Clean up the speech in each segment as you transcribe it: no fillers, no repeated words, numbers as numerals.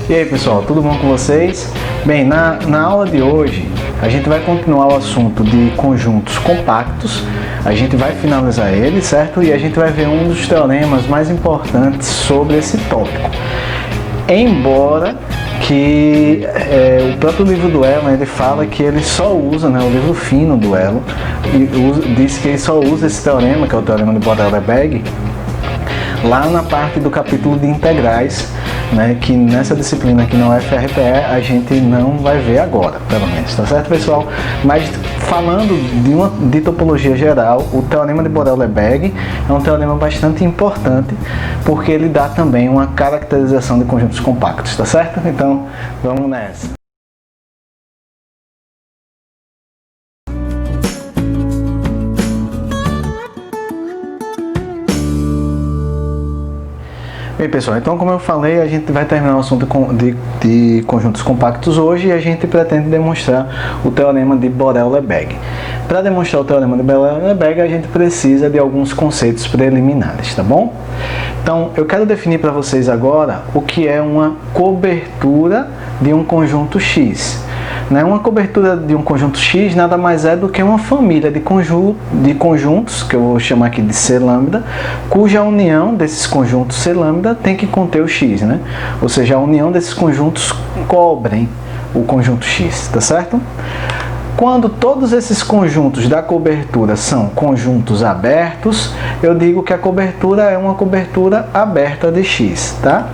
E aí pessoal, tudo bom com vocês? Bem, na aula de hoje a gente vai continuar o assunto de conjuntos compactos, a gente vai finalizar ele, certo? E a gente vai ver um dos teoremas mais importantes sobre esse tópico. Embora que o próprio livro do Elo, ele fala que ele só usa, o livro fino do Elo, diz que ele só usa esse teorema, que é o teorema de Borel-Lebesgue, lá na parte do capítulo de integrais, que nessa disciplina aqui na UFRPE a gente não vai ver agora, pelo menos, tá certo, pessoal? Mas falando de topologia geral, o teorema de Borel-Lebesgue é um teorema bastante importante, porque ele dá também uma caracterização de conjuntos compactos, tá certo? Então, vamos nessa. Bem pessoal, então como eu falei, a gente vai terminar o assunto de conjuntos compactos hoje e a gente pretende demonstrar o teorema de Borel-Lebesgue. Para demonstrar o teorema de Borel-Lebesgue, a gente precisa de alguns conceitos preliminares, tá bom? Então, eu quero definir para vocês agora o que é uma cobertura de um conjunto X. Uma cobertura de um conjunto X nada mais é do que uma família de conjuntos, que eu vou chamar aqui de C-lambda, cuja união desses conjuntos C-lambda tem que conter o X, Ou seja, a união desses conjuntos cobrem o conjunto X, tá certo? Quando todos esses conjuntos da cobertura são conjuntos abertos, eu digo que a cobertura é uma cobertura aberta de X, tá?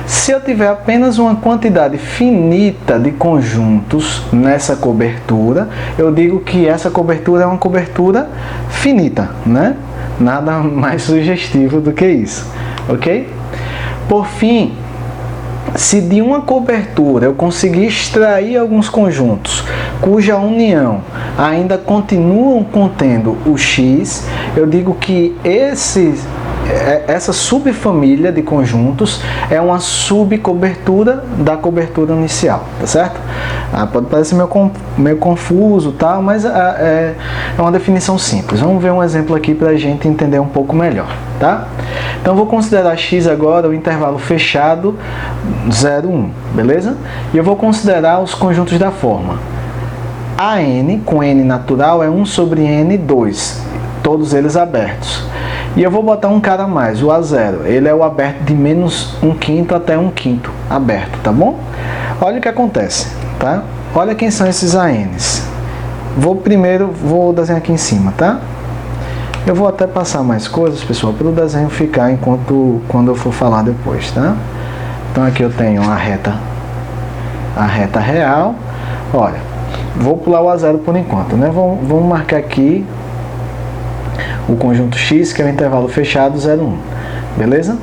Se eu tiver apenas uma quantidade finita de conjuntos nessa cobertura, eu digo que essa cobertura é uma cobertura finita, Nada mais sugestivo do que isso, ok? Por fim, se de uma cobertura eu conseguir extrair alguns conjuntos cuja união ainda continuam contendo o X, eu digo que essa subfamília de conjuntos é uma subcobertura da cobertura inicial, tá certo? Pode parecer meio confuso, tal, mas é uma definição simples. Vamos ver um exemplo aqui para a gente entender um pouco melhor, tá? Então vou considerar X agora o intervalo fechado 0, 1, beleza? E eu vou considerar os conjuntos da forma AN, com N natural, é 1 sobre N, 2, todos eles abertos. E eu vou botar um cara a mais, o A0. Ele é o aberto de menos 1/5 até 1/5 aberto, tá bom? Olha o que acontece, tá? Olha quem são esses ANs. Primeiro vou desenhar aqui em cima, tá? Eu vou até passar mais coisas, pessoal, para o desenho ficar quando eu for falar depois, tá? Então aqui eu tenho a reta real. Olha, vou pular o A0 por enquanto, Vamos marcar aqui o conjunto X, que é o intervalo fechado 0, 1, beleza?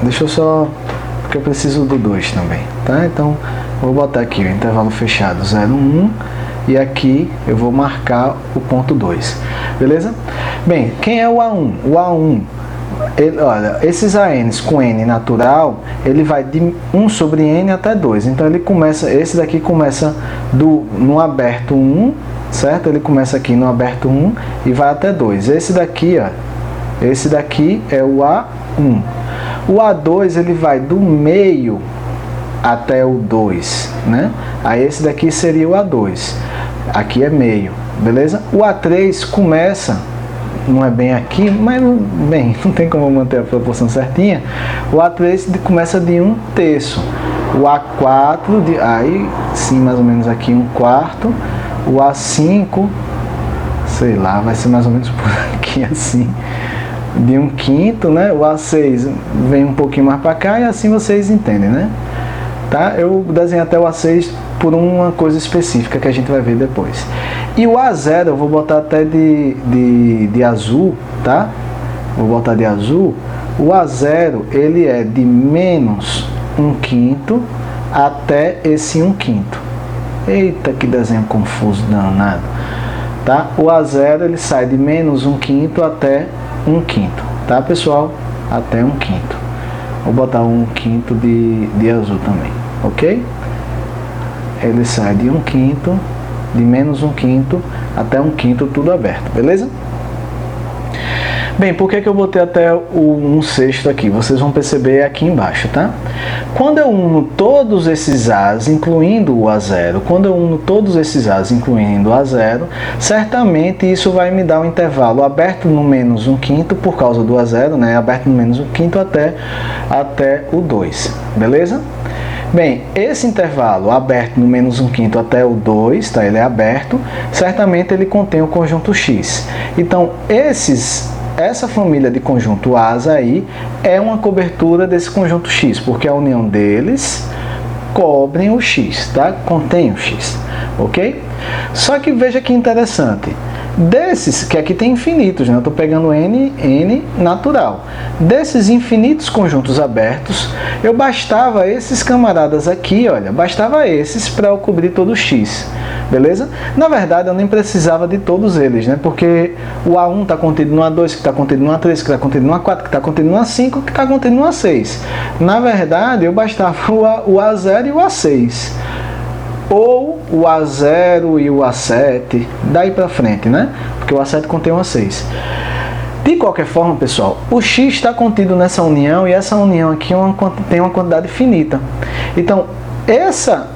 Deixa eu só, porque eu preciso do 2 também, tá? Então, vou botar aqui o intervalo fechado 0, 1, e aqui eu vou marcar o ponto 2, beleza? Bem, quem é o A1? O A1, olha, esses ANs com N natural, ele vai de 1 sobre N até 2, então esse daqui começa no aberto 1, certo? Ele começa aqui no aberto 1 e vai até 2. Esse daqui é o A1. O A2 ele vai do meio até o 2, Aí esse daqui seria o A2. Aqui é meio, beleza? O A3 começa, não é bem aqui, mas bem, não tem como manter a proporção certinha. O A3 começa de 1/3. O A4, aí sim, mais ou menos aqui 1/4. O A5, sei lá, vai ser mais ou menos por aqui assim, de 1/5, O A6 vem um pouquinho mais para cá e assim vocês entendem, Tá? Eu desenhei até o A6 por uma coisa específica que a gente vai ver depois. E o A0 eu vou botar até de azul, tá? Vou botar de azul. O A0 ele é de menos 1/5 até esse 1/5. Eita, que desenho confuso danado, tá? O A0 ele sai de menos 1/5 até 1/5, tá, pessoal? Até 1/5. Vou botar 1/5 de azul também, ok? Ele sai de 1/5, de menos 1/5 até 1/5, tudo aberto, beleza? Bem, por que eu botei até o 1/6 aqui? Vocês vão perceber aqui embaixo, tá? Quando eu uno todos esses A's, incluindo o A0, quando eu uno todos esses A's, incluindo o A0, certamente isso vai me dar um intervalo aberto no menos 1/5 por causa do A0, né? Aberto no menos 1/5 até o 2, beleza? Bem, esse intervalo aberto no menos 1/5 até o 2, tá? Ele é aberto, certamente ele contém o conjunto X. Então, essa família de conjunto A's aí é uma cobertura desse conjunto X, porque a união deles cobrem o X, tá? Contém o X, ok? Só que veja que interessante. Desses, que aqui tem infinitos, né? Eu estou pegando N natural. Desses infinitos conjuntos abertos, eu bastava esses camaradas aqui, olha, bastava esses para eu cobrir todo o X, beleza? Na verdade, eu nem precisava de todos eles, né? Porque o A1 está contido no A2, que está contido no A3, que está contido no A4, que está contido no A5, que está contido no A6. Na verdade, eu bastava o A0 e o A6. Ou o A0 e o A7, daí para frente, né? Porque o A7 contém o A6. De qualquer forma, pessoal, o X está contido nessa união e essa união aqui tem uma quantidade finita. Então, essa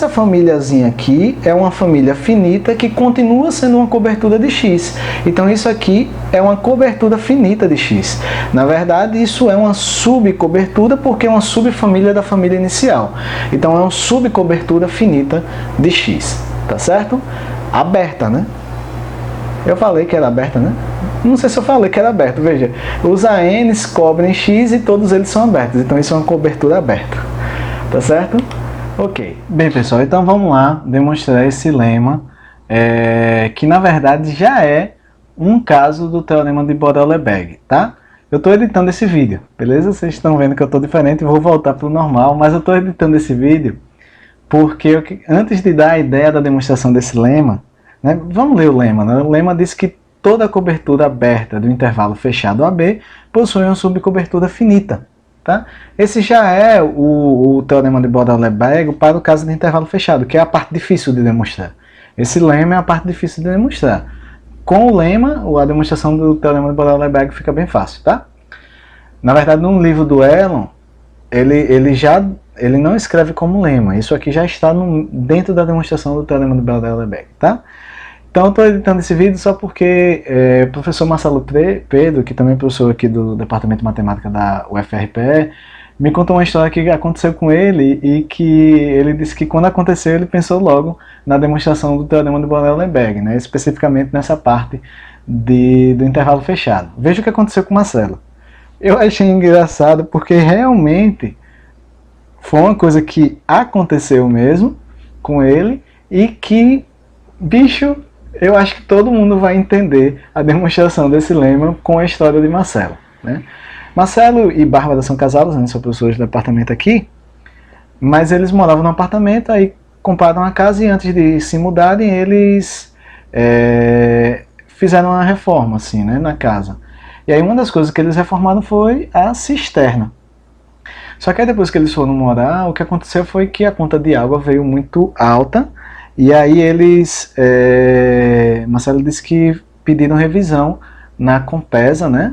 famíliazinha aqui é uma família finita que continua sendo uma cobertura de X. Então, isso aqui é uma cobertura finita de X. Na verdade, isso é uma subcobertura porque é uma subfamília da família inicial. Então, é uma subcobertura finita de X. Tá certo? Aberta, né? Eu falei que era aberta, né? Não sei se eu falei que era aberto. Veja, os ANs cobrem X e todos eles são abertos. Então, isso é uma cobertura aberta. Tá certo? Ok. Bem, pessoal, então vamos lá demonstrar esse lema, que na verdade já é um caso do teorema de Borel-Lebesgue, tá? Eu estou editando esse vídeo, beleza? Vocês estão vendo que eu estou diferente, vou voltar para o normal, mas eu estou editando esse vídeo porque antes de dar a ideia da demonstração desse lema, né, vamos ler o lema, né? O lema diz que toda cobertura aberta do intervalo fechado AB possui uma subcobertura finita. Tá? Esse já é o teorema de Borel-Lebesgue para o caso de intervalo fechado, que é a parte difícil de demonstrar. Esse lema é a parte difícil de demonstrar. Com o lema, a demonstração do teorema de Borel-Lebesgue fica bem fácil. Tá? Na verdade, no livro do Elon, ele não escreve como lema. Isso aqui já está dentro da demonstração do teorema de Borel-Lebesgue. Tá? Então eu estou editando esse vídeo só porque o professor Marcelo Pedro, que também é professor aqui do Departamento de Matemática da UFRPE, me contou uma história que aconteceu com ele e que ele disse que quando aconteceu ele pensou logo na demonstração do teorema de Borel-Lebesgue, né, especificamente nessa parte do intervalo fechado. Veja o que aconteceu com o Marcelo. Eu achei engraçado porque realmente foi uma coisa que aconteceu mesmo com ele e que, bicho, eu acho que todo mundo vai entender a demonstração desse lema com a história de Marcelo. Né? Marcelo e Bárbara são casados, né, são professores do departamento aqui, mas eles moravam num apartamento, aí compraram uma casa e antes de se mudarem, eles fizeram uma reforma assim, né, na casa. E aí uma das coisas que eles reformaram foi a cisterna. Só que aí depois que eles foram morar, o que aconteceu foi que a conta de água veio muito alta. E aí Marcelo disse que pediram revisão na Compesa, né,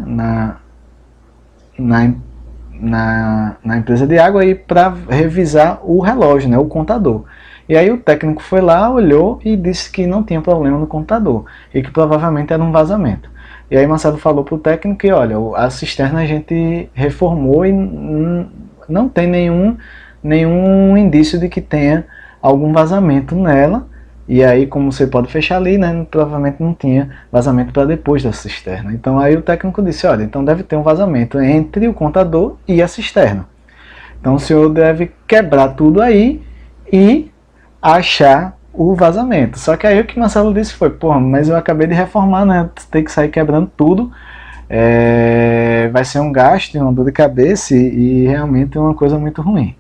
na empresa de água, para revisar o relógio, né, o contador. E aí o técnico foi lá, olhou e disse que não tinha problema no contador, e que provavelmente era um vazamento. E aí Marcelo falou para o técnico que, olha, a cisterna a gente reformou e não tem nenhum indício de que tenha algum vazamento nela, e aí como você pode fechar ali, né, provavelmente não tinha vazamento para depois da cisterna. Então aí o técnico disse, olha, então deve ter um vazamento entre o contador e a cisterna. Então o senhor deve quebrar tudo aí e achar o vazamento. Só que aí o que Marcelo disse foi, pô, mas eu acabei de reformar, né, tem que sair quebrando tudo, vai ser um gasto, uma dor de cabeça e realmente é uma coisa muito ruim.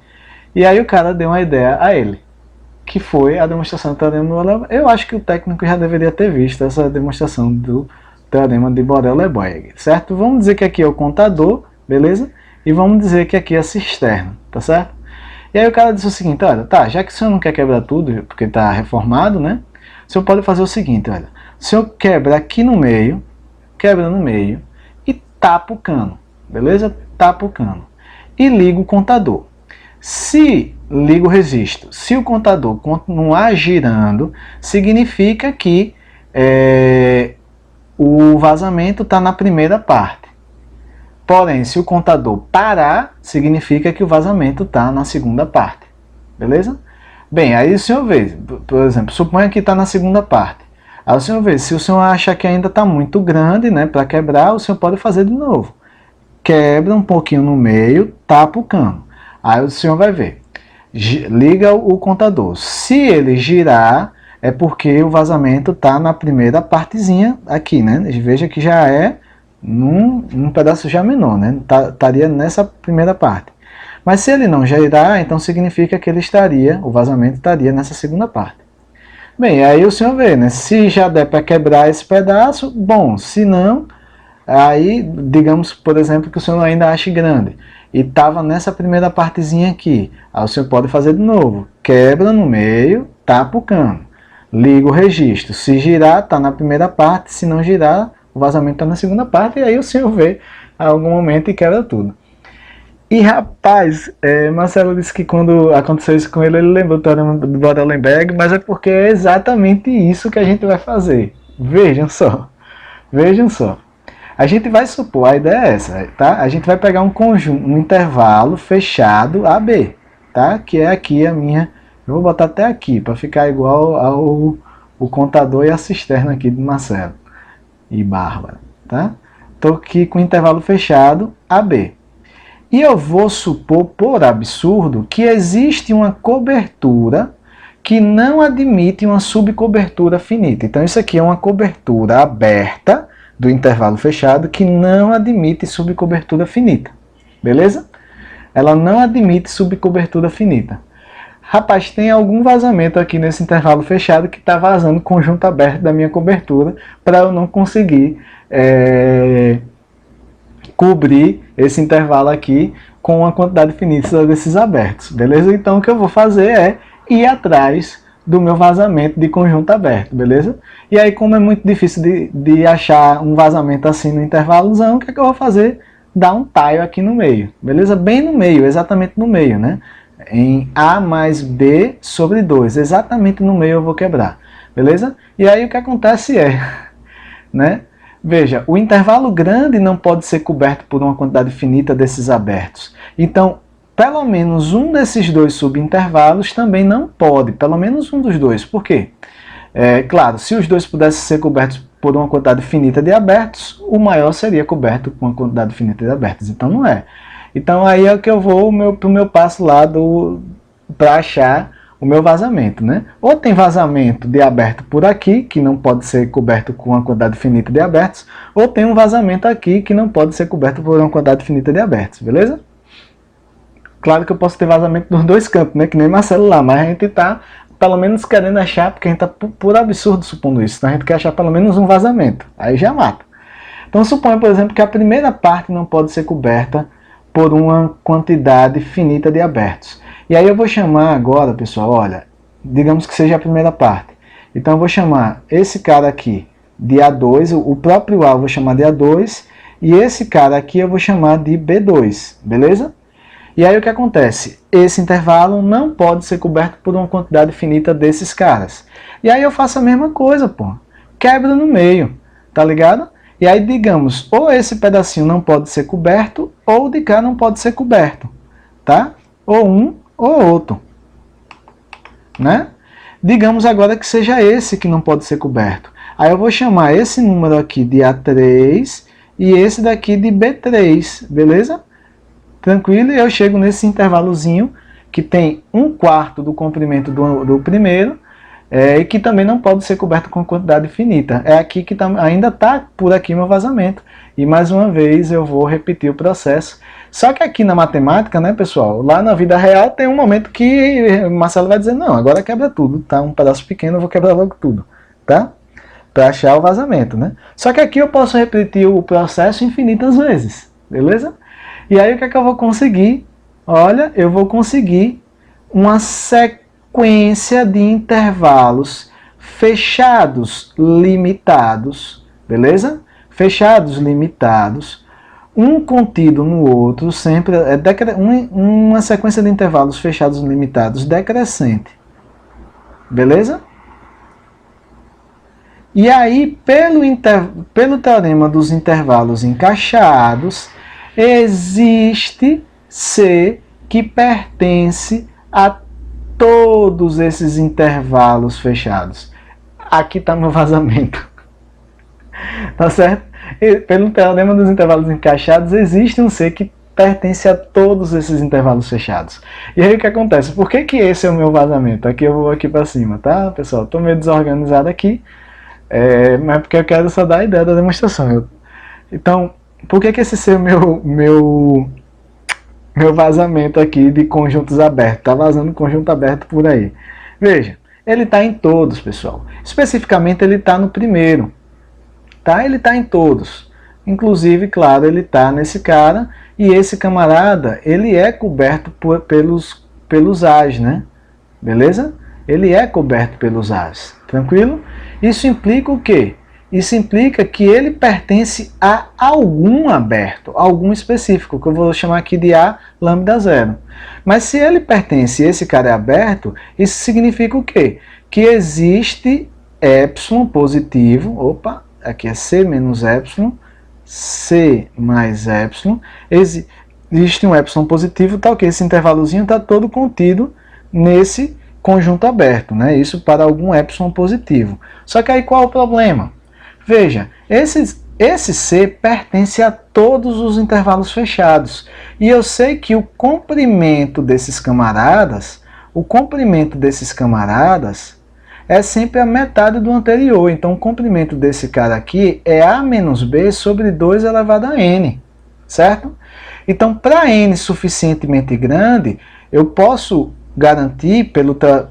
E aí o cara deu uma ideia a ele, que foi a demonstração do teorema de Borel-Lebesgue. Eu acho que o técnico já deveria ter visto essa demonstração do teorema de Borel-Lebesgue, certo? Vamos dizer que aqui é o contador, beleza? E vamos dizer que aqui é a cisterna, tá certo? E aí o cara disse o seguinte, olha, tá, já que o senhor não quer quebrar tudo, porque está reformado, né? O senhor pode fazer o seguinte, olha, o senhor quebra aqui no meio, quebra no meio, tapo o cano, beleza? Tapo o cano. E ligo o contador. Se ligo o resistor, se o contador continuar girando, significa que o vazamento está na primeira parte. Porém, se o contador parar, significa que o vazamento está na segunda parte. Beleza? Bem, aí o senhor vê, por exemplo, suponha que está na segunda parte. Aí o senhor vê, se o senhor achar que ainda está muito grande, né, para quebrar, o senhor pode fazer de novo. Quebra um pouquinho no meio, tapa o cano. Aí o senhor vai ver. Liga o contador. Se ele girar, é porque o vazamento está na primeira partezinha aqui, né? Veja que já é num pedaço já menor, né? Estaria nessa primeira parte. Mas se ele não girar, então significa que o vazamento estaria nessa segunda parte. Bem, aí o senhor vê, né? Se já der para quebrar esse pedaço, bom. Se não, aí digamos, por exemplo, que o senhor ainda ache grande e estava nessa primeira partezinha aqui. Aí o senhor pode fazer de novo. Quebra no meio, tapa o cano. Liga o registro. Se girar, está na primeira parte. Se não girar, o vazamento está na segunda parte. E aí o senhor vê a algum momento e quebra tudo. E rapaz, Marcelo disse que quando aconteceu isso com ele, ele lembrou do teorema do Borel-Lemberg, mas é porque é exatamente isso que a gente vai fazer. Vejam só. Vejam só. A gente vai supor, a ideia é essa, tá? A gente vai pegar um conjunto, um intervalo fechado AB, tá? Que é aqui a minha... Eu vou botar até aqui, para ficar igual ao o contador e a cisterna aqui do Marcelo e Bárbara, tá? Estou aqui com o intervalo fechado AB. E eu vou supor, por absurdo, que existe uma cobertura que não admite uma subcobertura finita. Então isso aqui é uma cobertura aberta do intervalo fechado que não admite subcobertura finita. Beleza? Ela não admite subcobertura finita. Rapaz, tem algum vazamento aqui nesse intervalo fechado que está vazando conjunto aberto da minha cobertura para eu não conseguir cobrir esse intervalo aqui com uma quantidade finita desses abertos. Beleza? Então o que eu vou fazer é ir atrás do meu vazamento de conjunto aberto, beleza? E aí, como é muito difícil de achar um vazamento assim no intervalozão, o que é que eu vou fazer? Dar um tile aqui no meio, beleza? Bem no meio, exatamente no meio, né? Em A mais B sobre 2, exatamente no meio eu vou quebrar, beleza? E aí o que acontece né? Veja, o intervalo grande não pode ser coberto por uma quantidade finita desses abertos. Então, pelo menos um desses dois subintervalos também não pode, pelo menos um dos dois. Por quê? Claro, se os dois pudessem ser cobertos por uma quantidade finita de abertos, o maior seria coberto por uma quantidade finita de abertos. Então não é. Então aí é que eu vou para o meu passo lá para achar o meu vazamento, né? Ou tem vazamento de aberto por aqui, que não pode ser coberto com uma quantidade finita de abertos, ou tem um vazamento aqui que não pode ser coberto por uma quantidade finita de abertos, beleza? Claro que eu posso ter vazamento dos dois cantos, né? Que nem Marcelo lá, mas a gente está pelo menos querendo achar, porque a gente está por absurdo supondo isso, então a gente quer achar pelo menos um vazamento, aí já mata. Então suponha, por exemplo, que a primeira parte não pode ser coberta por uma quantidade finita de abertos. E aí eu vou chamar agora, pessoal, olha, digamos que seja a primeira parte. Então eu vou chamar esse cara aqui de A2, o próprio A eu vou chamar de A2, e esse cara aqui eu vou chamar de B2, beleza? E aí o que acontece? Esse intervalo não pode ser coberto por uma quantidade finita desses caras. E aí eu faço a mesma coisa, pô. Quebra no meio, tá ligado? E aí digamos, ou esse pedacinho não pode ser coberto, ou de cá não pode ser coberto, tá? Ou um ou outro, né? Digamos agora que seja esse que não pode ser coberto. Aí eu vou chamar esse número aqui de A3 e esse daqui de B3, beleza? Tranquilo, e eu chego nesse intervalozinho que tem 1/4 do comprimento do primeiro e que também não pode ser coberto com quantidade finita. É aqui que ainda está por aqui meu vazamento. E mais uma vez eu vou repetir o processo. Só que aqui na matemática, né, pessoal, lá na vida real tem um momento que o Marcelo vai dizer, não, agora quebra tudo, tá? Um pedaço pequeno eu vou quebrar logo tudo, tá? Para achar o vazamento, né? Só que aqui eu posso repetir o processo infinitas vezes, beleza? E aí o que é que eu vou conseguir? Olha, eu vou conseguir uma sequência de intervalos fechados, limitados, beleza? Fechados, limitados, um contido no outro, sempre uma sequência de intervalos fechados limitados decrescente. Beleza? E aí, pelo teorema dos intervalos encaixados, existe C que pertence a todos esses intervalos fechados. Aqui está meu vazamento. Tá certo? E, pelo teorema dos intervalos encaixados, existe um C que pertence a todos esses intervalos fechados. E aí o que acontece? Por que esse é o meu vazamento? Aqui eu vou aqui para cima, tá, pessoal? Estou meio desorganizado aqui, mas porque eu quero só dar a ideia da demonstração. Então, por que esse ser meu vazamento aqui de conjuntos abertos? Tá vazando conjunto aberto por aí. Veja, ele está em todos, pessoal. Especificamente, ele está no primeiro. Tá? Ele está em todos. Inclusive, claro, ele está nesse cara. E esse camarada, ele é coberto pelos A's, né? Beleza? Ele é coberto pelos A's. Tranquilo? Isso implica o quê? Isso implica que ele pertence a algum aberto, algum específico, que eu vou chamar aqui de A lambda 0. Mas se ele pertence e esse cara é aberto, isso significa o quê? Que existe epsilon positivo, opa, aqui é C menos epsilon, C mais epsilon, existe um epsilon positivo, tal que esse intervalozinho está todo contido nesse conjunto aberto, né? Isso para algum epsilon positivo. Só que aí qual é o problema? Veja, esse C pertence a todos os intervalos fechados. E eu sei que o comprimento desses camaradas é sempre a metade do anterior. Então o comprimento desse cara aqui é A menos B sobre 2 elevado a N. Certo? Então, para N suficientemente grande, eu posso garantir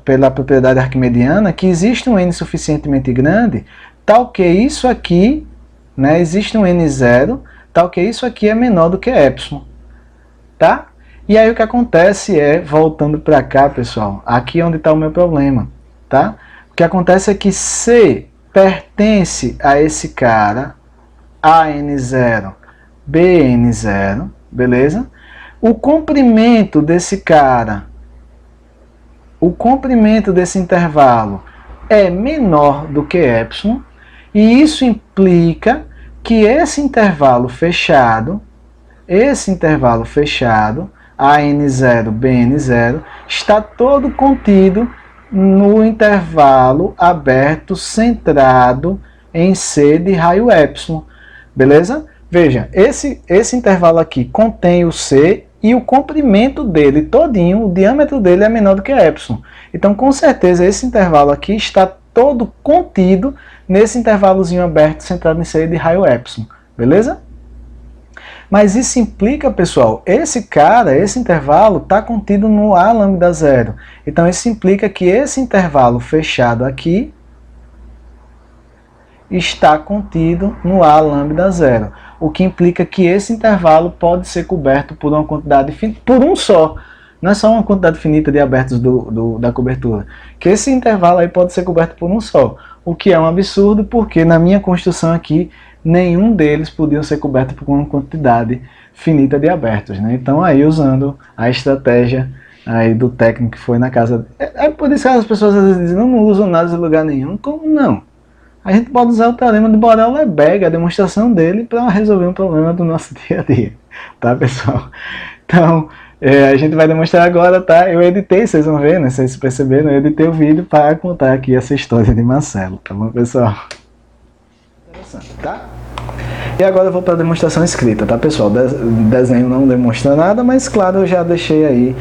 pela propriedade arquimediana que existe um N suficientemente grande, tal que isso aqui, né, existe um N0, tal que isso aqui é menor do que epsilon. Tá? E aí o que acontece é, voltando para cá, pessoal, aqui é onde está o meu problema. Tá? O que acontece é que C pertence a esse cara, AN0, BN0, beleza? O comprimento desse cara, o comprimento desse intervalo é menor do que epsilon, e isso implica que esse intervalo fechado, AN0, BN0, está todo contido no intervalo aberto centrado em C de raio epsilon, beleza? Veja, esse intervalo aqui contém o C e o comprimento dele todinho, o diâmetro dele é menor do que epsilon. Então, com certeza, esse intervalo aqui está todo contido nesse intervalozinho aberto centrado em C de raio epsilon, beleza? Mas isso implica, pessoal, esse intervalo está contido no A lambda 0. Então, isso implica que esse intervalo fechado aqui está contido no A lambda 0. O que implica que esse intervalo pode ser coberto por uma quantidade finita, por um só. Não é só uma quantidade finita de abertos da cobertura. Que esse intervalo aí pode ser coberto por um só. O que é um absurdo, porque na minha construção aqui, nenhum deles podiam ser cobertos por uma quantidade finita de abertos, né? Então aí usando a estratégia aí do técnico que foi na casa... É por isso que as pessoas às vezes dizem, não usam nada em lugar nenhum. Como não? A gente pode usar o teorema de Borel-Lebesgue, a demonstração dele, para resolver um problema do nosso dia a dia. Tá, pessoal? Então, a gente vai demonstrar agora, tá? Eu editei, vocês vão ver, né? Vocês perceberam, eu editei o vídeo para contar aqui essa história de Marcelo, tá bom, pessoal? Interessante, tá? E agora eu vou para a demonstração escrita, tá, pessoal? Desenho não demonstra nada, mas claro, eu já deixei aí,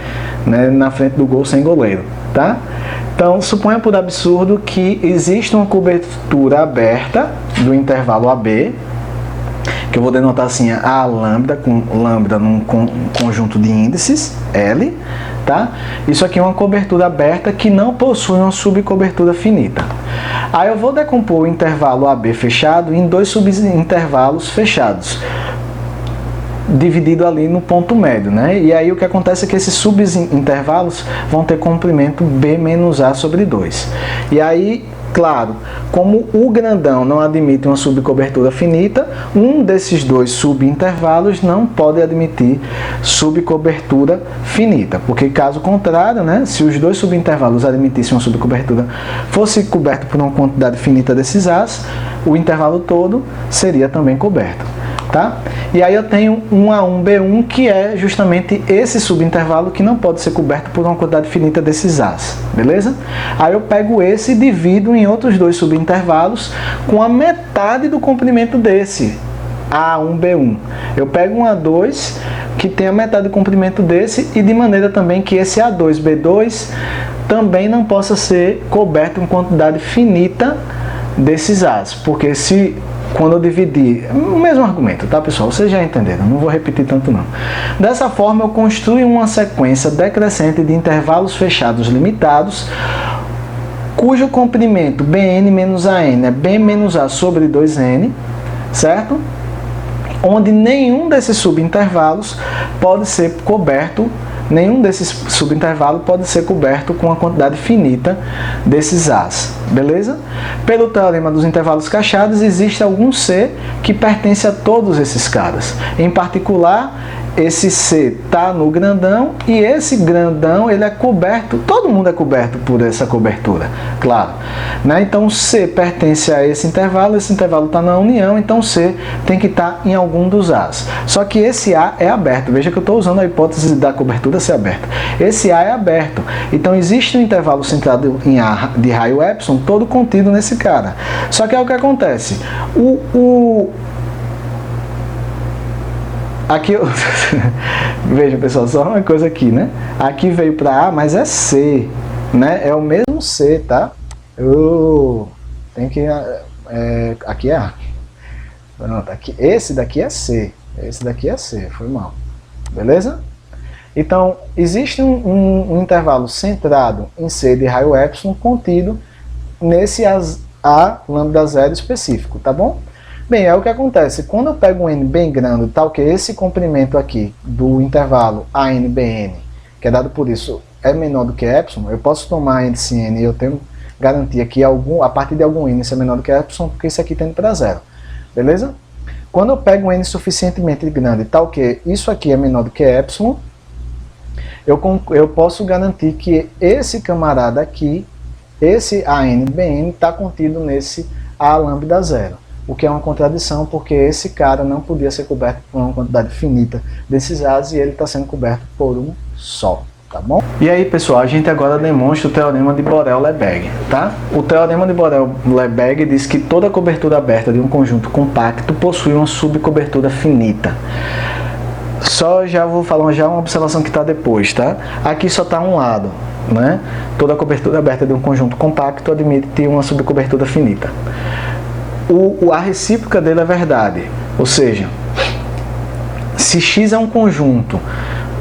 né, na frente do gol sem goleiro, tá? Então, suponha por absurdo que existe uma cobertura aberta do intervalo AB, que eu vou denotar assim A lambda, com lambda num conjunto de índices, L, tá? Isso aqui é uma cobertura aberta que não possui uma subcobertura finita. Aí eu vou decompor o intervalo AB fechado em dois subintervalos fechados, dividido ali no ponto médio, né? E aí o que acontece é que esses subintervalos vão ter comprimento B menos A sobre 2. E aí Claro, como o grandão não admite uma subcobertura finita, um desses dois subintervalos não pode admitir subcobertura finita, porque caso contrário, né, se os dois subintervalos admitissem uma subcobertura, fosse coberto por uma quantidade finita desses A's, o intervalo todo seria também coberto. Tá? E aí eu tenho um A1B1, que é justamente esse subintervalo que não pode ser coberto por uma quantidade finita desses A's, beleza? Aí eu pego esse e divido em outros dois subintervalos com a metade do comprimento desse A1B1. Eu pego um A2 que tem a metade do comprimento desse e de maneira também que esse A2B2 também não possa ser coberto em quantidade finita desses A's, porque se quando eu dividir, o mesmo argumento, tá pessoal? Vocês já entenderam, não vou repetir tanto não. Dessa forma eu construo uma sequência decrescente de intervalos fechados limitados, cujo comprimento Bn menos An é B menos A sobre 2N, certo? Onde nenhum desses subintervalos pode ser coberto, com a quantidade finita desses A's, beleza? Pelo teorema dos intervalos cacheados, existe algum C que pertence a todos esses caras. Em particular, esse C está no grandão e esse grandão ele é coberto, todo mundo é coberto por essa cobertura, claro. Né? Então C pertence a esse intervalo está na união, então C tem que estar em algum dos A's. Só que esse A é aberto, veja que eu estou usando a hipótese da cobertura ser aberta. Esse A é aberto, então existe um intervalo centrado em A de raio epsilon todo contido nesse cara. Só que é o que acontece, aqui, veja pessoal, só uma coisa aqui, né? Aqui veio para A, mas é C, né? É o mesmo C, tá? Tem que... aqui é A. Pronto, aqui, esse daqui é C. Esse daqui é C, foi mal. Beleza? Então, existe um intervalo centrado em C de raio epsilon contido nesse A lambda zero específico, tá bom? Bem, é o que acontece, quando eu pego um N bem grande, tal que esse comprimento aqui do intervalo ANBN, que é dado por isso, é menor do que epsilon, eu posso tomar índice N e eu tenho garantia que a partir de algum N isso é menor do que epsilon, porque isso aqui tende para zero, beleza? Quando eu pego um N suficientemente grande, tal que isso aqui é menor do que epsilon, eu posso garantir que esse camarada aqui, esse ANBN, está contido nesse A lambda zero. O que é uma contradição, porque esse cara não podia ser coberto por uma quantidade finita desses A's e ele está sendo coberto por um só, tá bom? E aí, pessoal, a gente agora demonstra o teorema de Borel-Lebesgue, tá? O teorema de Borel-Lebesgue diz que toda cobertura aberta de um conjunto compacto possui uma subcobertura finita. Só já vou falar uma observação que está depois, tá? Aqui só está um lado, né? Toda cobertura aberta de um conjunto compacto admite uma subcobertura finita. A recíproca dele é verdade, ou seja, se X é um conjunto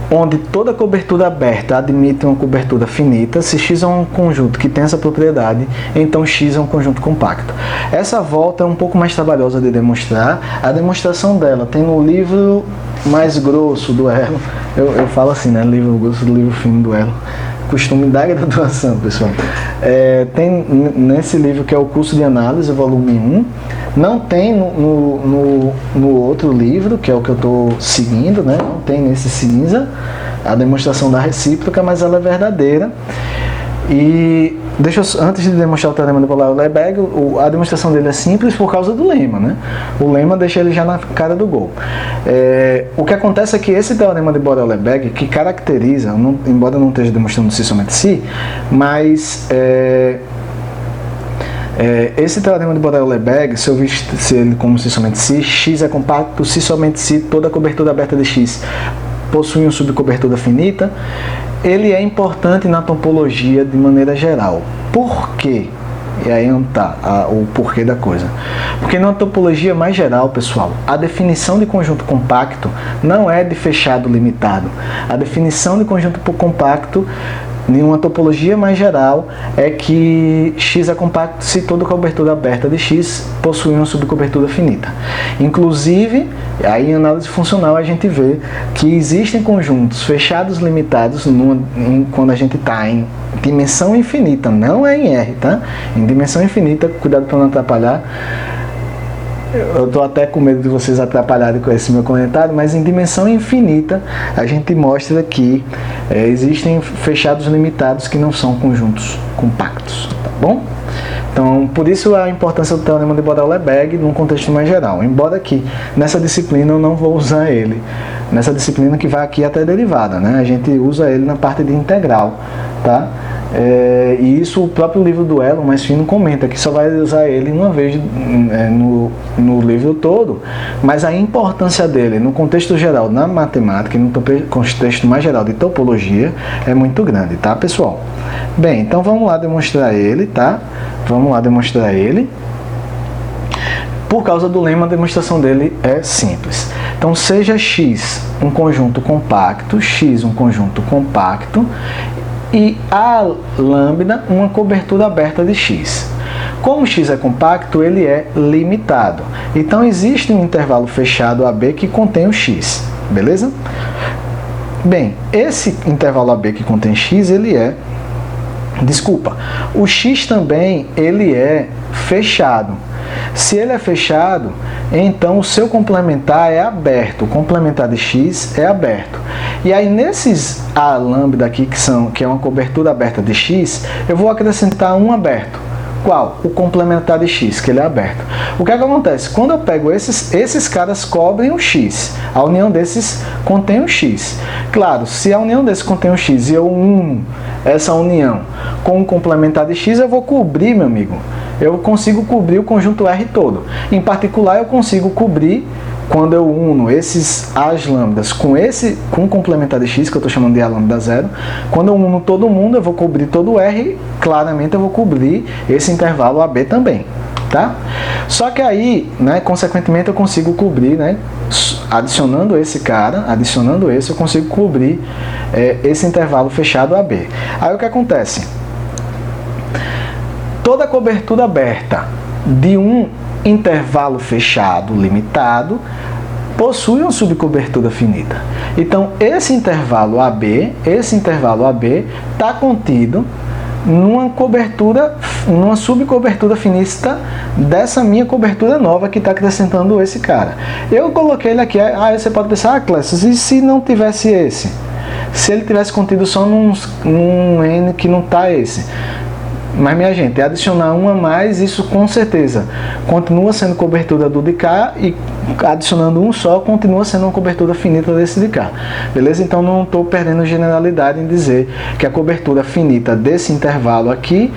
onde toda cobertura aberta admite uma cobertura finita, se X é um conjunto que tem essa propriedade, então X é um conjunto compacto. Essa volta é um pouco mais trabalhosa de demonstrar, a demonstração dela tem no livro mais grosso do Elo, eu falo assim, né, livro grosso do livro fino do Elo, costume da graduação, pessoal. Tem nesse livro que é o Curso de Análise, volume 1, não tem no outro livro, que é o que eu estou seguindo, né? Não tem nesse cinza, a demonstração da recíproca, mas ela é verdadeira. E antes de demonstrar o teorema de Borel-Lebesgue, a demonstração dele é simples por causa do lema, né? O lema deixa ele já na cara do gol. O que acontece é que esse teorema de Borel-Lebesgue, que caracteriza, embora eu não esteja demonstrando si somente si, mas esse teorema de Borel-Lebesgue, se eu visse ele como si somente si, X é compacto, si somente si, toda cobertura aberta de X possui uma subcobertura finita. Ele é importante na topologia de maneira geral. Por quê? E aí não está o porquê da coisa. Porque na topologia mais geral, pessoal, a definição de conjunto compacto não é de fechado limitado. A definição de conjunto compacto em uma topologia mais geral, é que X é compacto se toda cobertura aberta de X possui uma subcobertura finita. Inclusive, aí em análise funcional a gente vê que existem conjuntos fechados limitados quando a gente está em dimensão infinita, não é em R, tá? Em dimensão infinita, cuidado para não atrapalhar. Eu estou até com medo de vocês atrapalharem com esse meu comentário, mas em dimensão infinita a gente mostra que existem fechados limitados que não são conjuntos compactos, tá bom? Então, por isso a importância do teorema de Borel-Lebesgue num contexto mais geral, embora que nessa disciplina eu não vou usar ele, nessa disciplina que vai aqui até a derivada, né? A gente usa ele na parte de integral, tá? E isso o próprio livro do Elon mais fino comenta, que só vai usar ele uma vez no livro todo, mas a importância dele no contexto geral na matemática e no contexto mais geral de topologia é muito grande, tá, pessoal? Bem, então vamos lá demonstrar ele, tá? Vamos lá demonstrar ele. Por causa do lema, a demonstração dele é simples. Então, seja X um conjunto compacto, X um conjunto compacto, e A lambda uma cobertura aberta de X. Como X é compacto, ele é limitado. Então, existe um intervalo fechado AB que contém o X, beleza? Bem, esse intervalo AB que contém X, o X também, ele é fechado. Se ele é fechado, então o seu complementar é aberto, o complementar de X é aberto. E aí nesses A lambda aqui, que é uma cobertura aberta de X, eu vou acrescentar um aberto. Qual? O complementar de X, que ele é aberto. O que é que acontece? Quando eu pego esses caras cobrem o X, a união desses contém o X. Claro, se a união desses contém o X e eu uno essa união com o complementar de X, eu vou cobrir, meu amigo. Eu consigo cobrir o conjunto R todo. Em particular, eu consigo cobrir, quando eu uno esses A's lambdas com o complementar de X, que eu estou chamando de A lambda 0, quando eu uno todo mundo, eu vou cobrir todo o R, claramente eu vou cobrir esse intervalo AB também, tá? Só que aí, né, consequentemente, eu consigo cobrir, né, adicionando esse cara, eu consigo cobrir esse intervalo fechado AB. Aí o que acontece? Toda cobertura aberta de um intervalo fechado limitado possui uma subcobertura finita. Então, esse intervalo AB está contido numa subcobertura finita dessa minha cobertura nova que está acrescentando esse cara. Eu coloquei ele aqui, aí você pode pensar, Clécio, e se não tivesse esse? Se ele tivesse contido só num N que não está esse? Mas, minha gente, adicionar um a mais, isso com certeza continua sendo cobertura do de cá, e adicionando um só, continua sendo uma cobertura finita desse de cá. Beleza? Então, não estou perdendo generalidade em dizer que a cobertura finita desse intervalo aqui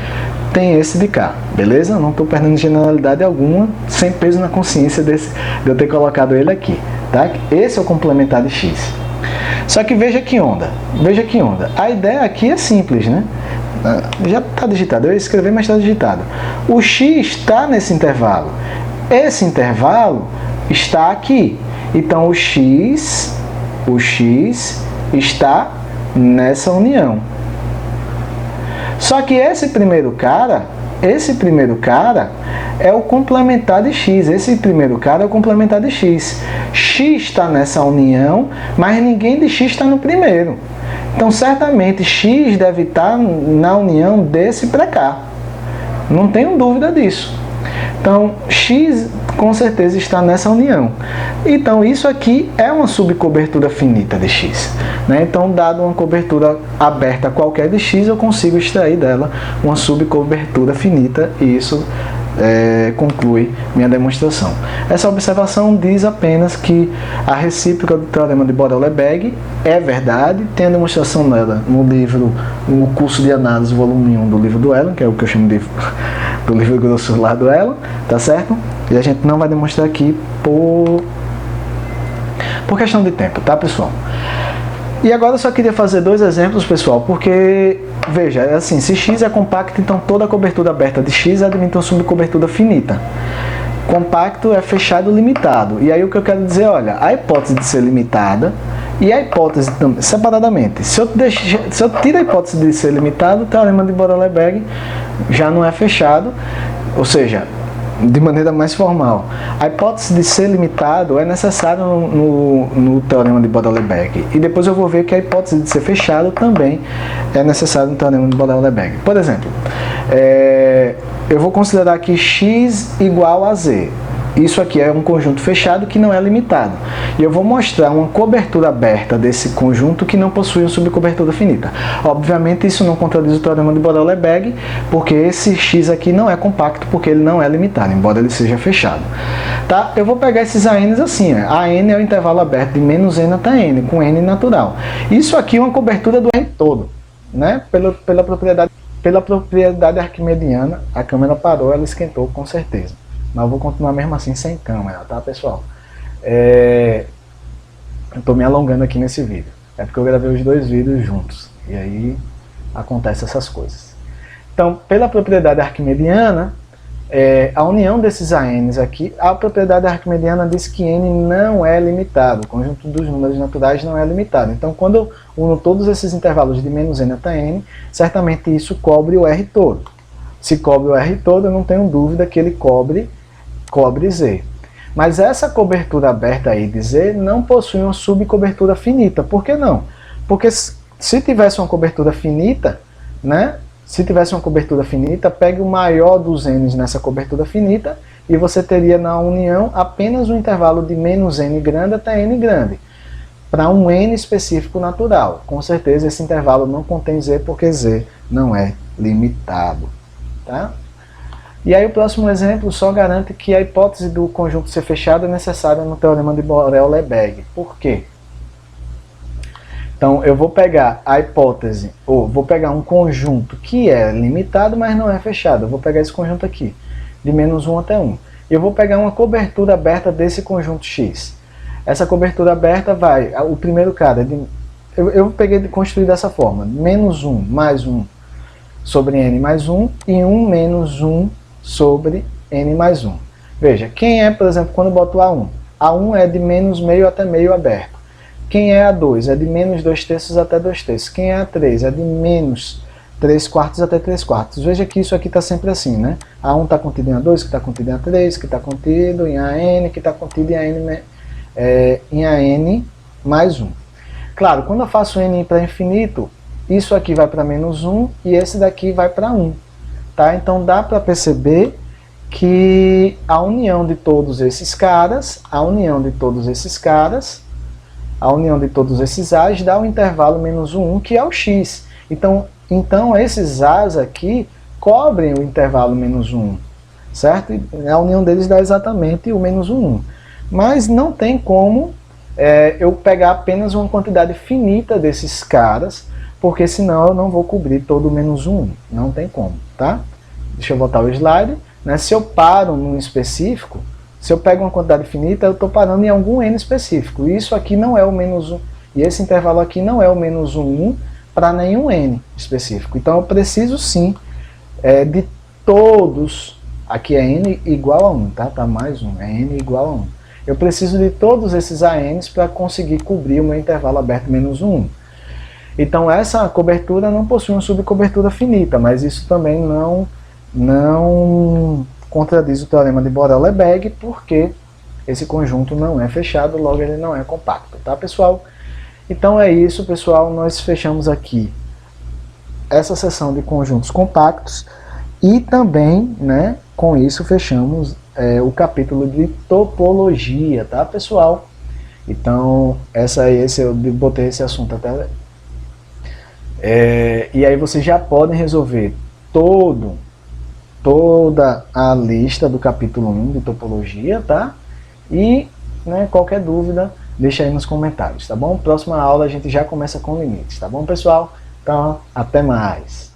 tem esse de cá. Beleza? Não estou perdendo generalidade alguma, sem peso na consciência de eu ter colocado ele aqui. Tá? Esse é o complementar de X. Só que veja que onda. Veja que onda. A ideia aqui é simples, né? Já está digitado, eu ia escrever, mas está digitado. O X está nesse intervalo. Esse intervalo está aqui. Então, o X está nessa união. Só que esse primeiro cara é o complementar de X. Esse primeiro cara é o complementar de X. X está nessa união, mas ninguém de X está no primeiro. Então, certamente, X deve estar na união desse para cá. Não tenho dúvida disso. Então, X com certeza está nessa união. Então, isso aqui é uma subcobertura finita de X. Né? Então, dado uma cobertura aberta qualquer de X, eu consigo extrair dela uma subcobertura finita, e isso conclui minha demonstração. Essa observação diz apenas que a recíproca do teorema de Borel-Lebesgue é verdade. Tem a demonstração dela no livro, no curso de análise, volume 1 do livro do Elon, que é o que eu chamo de do livro grosso lá do Elon, tá certo? E a gente não vai demonstrar aqui por questão de tempo, tá, pessoal? E agora eu só queria fazer dois exemplos, pessoal, porque, veja, assim, se X é compacto, então toda a cobertura aberta de X admite uma subcobertura finita. Compacto é fechado limitado. E aí o que eu quero dizer, olha, a hipótese de ser limitada E a hipótese também, separadamente, se eu tiro a hipótese de ser limitado, o teorema de Borel-Lebesgue já não é fechado, ou seja, de maneira mais formal. A hipótese de ser limitado é necessária no teorema de Borel-Lebesgue. E depois eu vou ver que a hipótese de ser fechado também é necessária no teorema de Borel-Lebesgue. Por exemplo, eu vou considerar aqui x igual a z. Isso aqui é um conjunto fechado que não é limitado. E eu vou mostrar uma cobertura aberta desse conjunto que não possui uma subcobertura finita. Obviamente isso não contradiz o teorema de Borel-Lebesgue, porque esse x aqui não é compacto, porque ele não é limitado, embora ele seja fechado. Tá? Eu vou pegar esses ANs assim, ó. AN é o intervalo aberto de menos n até n, com n natural. Isso aqui é uma cobertura do R todo, né? Pela propriedade arquimediana. A câmera parou, ela esquentou com certeza. Mas eu vou continuar mesmo assim sem câmera, tá, pessoal? Eu tô me alongando aqui nesse vídeo. É porque eu gravei os dois vídeos juntos. E aí acontecem essas coisas. Então, pela propriedade arquimediana, a união desses ANs aqui, a propriedade arquimediana diz que n não é limitado. O conjunto dos números naturais não é limitado. Então, quando eu uno todos esses intervalos de menos n até n, certamente isso cobre o R todo. Se cobre o R todo, eu não tenho dúvida que ele cobre Z. Mas essa cobertura aberta aí de Z não possui uma subcobertura finita. Por que não? Porque se tivesse uma cobertura finita, né? Se tivesse uma cobertura finita, pegue o maior dos n's nessa cobertura finita e você teria na união apenas um intervalo de menos n grande até n grande, para um n específico natural. Com certeza esse intervalo não contém Z, porque Z não é limitado. Tá? E aí o próximo exemplo só garante que a hipótese do conjunto ser fechado é necessária no teorema de Borel-Lebesgue. Por quê? Então eu vou pegar a hipótese, ou vou pegar um conjunto que é limitado, mas não é fechado. Eu vou pegar esse conjunto aqui, de menos 1 até 1. E eu vou pegar uma cobertura aberta desse conjunto X. Essa cobertura aberta vai, o primeiro cara, eu peguei de construir dessa forma, menos 1 mais 1 sobre n mais 1 e 1 menos 1 sobre n mais 1. Veja, quem é, por exemplo, quando eu boto A1? A1 é de menos meio até meio aberto. Quem é A2? É de menos 2/3 até 2/3. Quem é A3? É de menos 3/4 até 3/4. Veja que isso aqui está sempre assim, né? A1 está contido em A2, que está contido em A3, que está contido em AN, que está contido em AN mais 1. Claro, quando eu faço n para infinito, isso aqui vai para menos 1 e esse daqui vai para 1. Tá? Então dá para perceber que a união de todos esses caras, a união de todos esses A's dá o intervalo menos 1, que é o X. Então esses A's aqui cobrem o intervalo menos 1, certo? E a união deles dá exatamente o menos 1. Mas não tem como eu pegar apenas uma quantidade finita desses caras, porque senão eu não vou cobrir todo o menos 1. Não tem como, tá? Deixa eu voltar o slide. Né? Se eu paro num específico, se eu pego uma quantidade finita, eu estou parando em algum n específico. E isso aqui não é o menos 1. E esse intervalo aqui não é o menos 1 para nenhum n específico. Então eu preciso sim de todos. Aqui é n igual a 1, tá? Tá mais 1. É n igual a 1. Eu preciso de todos esses ANs para conseguir cobrir o meu intervalo aberto menos 1. Então essa cobertura não possui uma subcobertura finita, mas isso também não contradiz o teorema de Borel-Lebesgue, porque esse conjunto não é fechado, logo ele não é compacto, tá, pessoal? Então é isso, pessoal, nós fechamos aqui essa seção de conjuntos compactos e também, né, com isso fechamos o capítulo de topologia, tá, pessoal? Então, eu botei esse assunto até... e aí vocês já podem resolver toda a lista do capítulo 1 de topologia, tá? E qualquer dúvida, deixa aí nos comentários, tá bom? Próxima aula a gente já começa com limites, tá bom, pessoal? Então, até mais!